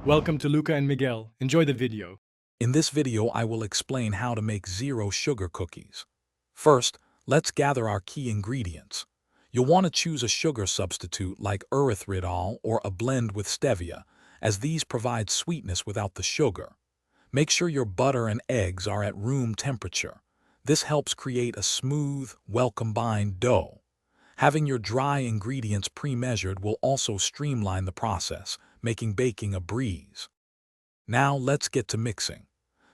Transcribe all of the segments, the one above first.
Welcome to Luca and Miguel. Enjoy the video. In this video, I will explain how to make zero sugar cookies. First, let's gather our key ingredients. You'll want to choose a sugar substitute like erythritol or a blend with stevia, as these provide sweetness without the sugar. Make sure your butter and eggs are at room temperature. This helps create a smooth, well-combined dough. Having your dry ingredients pre-measured will also streamline the process, making baking a breeze. Now let's get to mixing.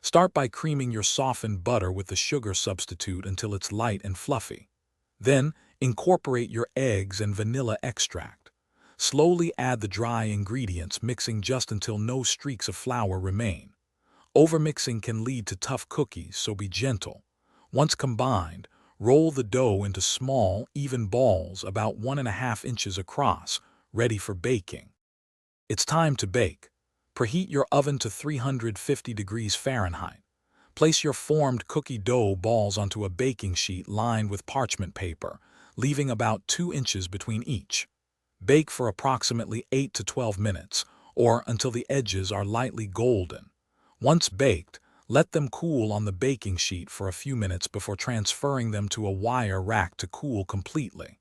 Start by creaming your softened butter with the sugar substitute until it's light and fluffy. Then, incorporate your eggs and vanilla extract. Slowly add the dry ingredients, mixing just until no streaks of flour remain. Overmixing can lead to tough cookies, so be gentle. Once combined, roll the dough into small, even balls about 1.5 inches across, ready for baking. It's time to bake. Preheat your oven to 350 degrees Fahrenheit. Place your formed cookie dough balls onto a baking sheet lined with parchment paper, leaving about 2 inches between each. Bake for approximately 8 to 12 minutes, or until the edges are lightly golden. Once baked, let them cool on the baking sheet for a few minutes before transferring them to a wire rack to cool completely.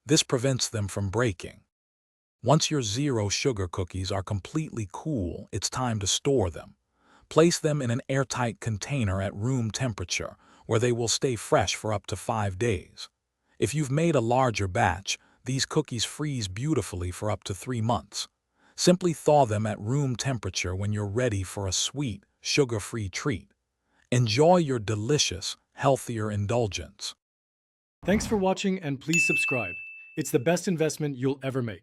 This prevents them from breaking. Once your zero sugar cookies are completely cool, it's time to store them. Place them in an airtight container at room temperature, where they will stay fresh for up to 5 days. If you've made a larger batch, these cookies freeze beautifully for up to 3 months. Simply thaw them at room temperature when you're ready for a sweet, sugar-free treat. Enjoy your delicious, healthier indulgence. Thanks for watching and please subscribe. It's the best investment you'll ever make.